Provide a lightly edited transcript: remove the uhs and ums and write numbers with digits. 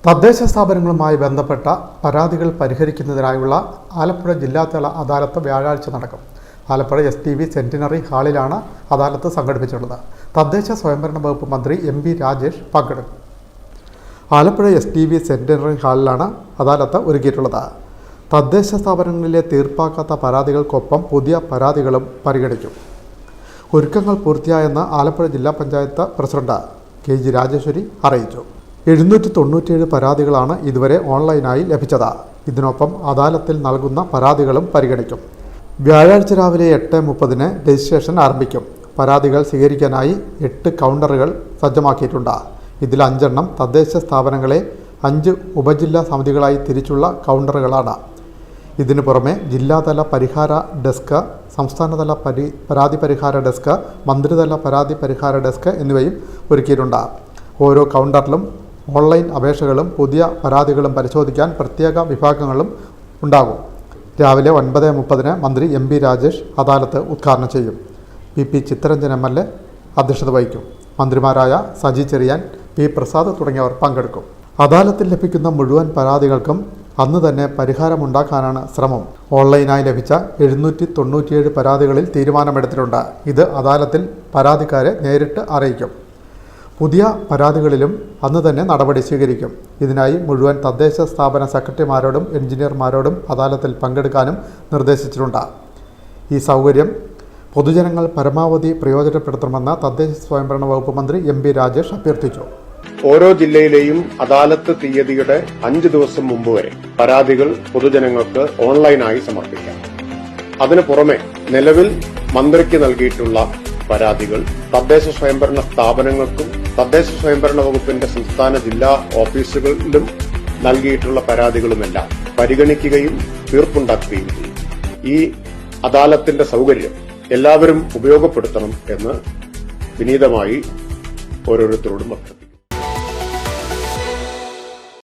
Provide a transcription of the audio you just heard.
തദ്ദേശ സ്ഥാപനങ്ങളുമായി ബന്ധപ്പെട്ട പരാതികൾ പരിഹരിക്കുന്നതിനായുള്ള ആലപ്പുഴ ജില്ലാതല അദാലത്ത് വ്യാഴാഴ്ച നടക്കും. ആലപ്പുഴ STV സെന്റിനറി ഹാളിലാണ് അദാലത്ത് സംഘടിപ്പിച്ചിട്ടുള്ളത്. തദ്ദേശ സ്വയംഭരണ വകുപ്പ് മന്ത്രി MP രാജേഷ് പങ്കെടുക്കും. ആലപ്പുഴ STV സെന്റിനറി ഹാളിലാണ് അദാലത്ത് ഒരുക്കിയിട്ടുള്ളത്. തദ്ദേശ സ്ഥാപനങ്ങളിലെ തീർപ്പാക്കാത്ത പരാതികൾക്കൊപ്പം പുതിയ പരാതികളും പരിഗണിക്കും. ഒരുക്കങ്ങൾ പൂർത്തിയായെന്ന് ആലപ്പുഴ ജില്ലാ പഞ്ചായത്ത് പ്രസിഡന്റ് KG രാജേശ്വരി അറിയിച്ചു. 797 പരാതികളാണ് ഇതുവരെ ഓൺലൈനായി ലഭിച്ചത്. ഇതിനൊപ്പം അദാലത്തിൽ നൽകുന്ന പരാതികളും പരിഗണിക്കും. വ്യാഴാഴ്ച രാവിലെ 8:30 രജിസ്ട്രേഷൻ ആരംഭിക്കും. പരാതികൾ സ്വീകരിക്കാനായി 8 കൗണ്ടറുകൾ സജ്ജമാക്കിയിട്ടുണ്ട്. ഇതിൽ 5 എണ്ണം തദ്ദേശ സ്ഥാപനങ്ങളെ 5 ഉപജില്ലാ സമിതികളായി തിരിച്ചുള്ള കൗണ്ടറുകളാണ്. ഇതിനു പുറമെ ജില്ലാതല പരിഹാര ഡെസ്ക്, സംസ്ഥാനതല പരാതി പരിഹാര ഡെസ്ക്, മന്ത്രിതല പരാതി പരിഹാര ഡെസ്ക് എന്നിവയും ഒരുക്കിയിട്ടുണ്ട്. ഓരോ കൗണ്ടറിലും ഓൺലൈൻ അപേക്ഷകളും പുതിയ പരാതികളും പരിശോധിക്കാൻ പ്രത്യേക വിഭാഗങ്ങളും ഉണ്ടാകും. രാവിലെ 9:30 മന്ത്രി MP രാജേഷ് അദാലത്ത് ഉദ്ഘാടനം ചെയ്യും. PP ചിത്തരഞ്ജൻ MLA അധ്യക്ഷത വഹിക്കും. മന്ത്രിമാരായ സജി ചെറിയാൻ, P പ്രസാദ് തുടങ്ങിയവർ പങ്കെടുക്കും. അദാലത്തിൽ ലഭിക്കുന്ന മുഴുവൻ പരാതികൾക്കും അന്ന് തന്നെ പരിഹാരമുണ്ടാക്കാനാണ് ശ്രമം. ഓൺലൈനായി ലഭിച്ച 797 പരാതികളിൽ തീരുമാനമെടുത്തിട്ടുണ്ട്. ഇത് അദാലത്തിൽ പരാതിക്കാരെ നേരിട്ട് അറിയിക്കും. പുതിയ പരാതികളിലും അന്ന് തന്നെ നടപടി സ്വീകരിക്കും. ഇതിനായി മുഴുവൻ തദ്ദേശ സ്ഥാപന സെക്രട്ടറിമാരോടും എഞ്ചിനീയർമാരോടും അദാലത്തിൽ പങ്കെടുക്കാനും നിർദ്ദേശിച്ചിട്ടുണ്ട്. ഈ സൗകര്യം പൊതുജനങ്ങൾ പരമാവധി പ്രയോജനപ്പെടുത്തണമെന്ന് തദ്ദേശ സ്വയംഭരണ വകുപ്പ് മന്ത്രി MP രാജേഷ് അഭ്യർത്ഥിച്ചു. ഓരോ ജില്ലയിലെയും അദാലത്ത് തീയതിയുടെ 5 ദിവസം മുമ്പ് വരെ പരാതികൾ പൊതുജനങ്ങൾക്ക് ഓൺലൈനായി സമർപ്പിക്കാം. അതിനു പുറമെ നിലവിൽ മന്ത്രിക്ക് നൽകിയിട്ടുള്ള പരാതികൾ തദ്ദേശ സ്വയംഭരണ സ്ഥാപനങ്ങൾക്കും തദ്ദേശ സ്വയംഭരണ വകുപ്പിന്റെ സംസ്ഥാന ജില്ലാ ഓഫീസുകളിലും നൽകിയിട്ടുള്ള പരാതികളുമെല്ലാം പരിഗണിക്കുകയും തീർപ്പുണ്ടാക്കുകയും ചെയ്യും. ഈ അദാലത്തിന്റെ സൗകര്യം എല്ലാവരും ഉപയോഗപ്പെടുത്തണം എന്ന് വിനീതമായി ഓരോരുത്തരോടും അഭ്യർത്ഥിക്കുന്നു.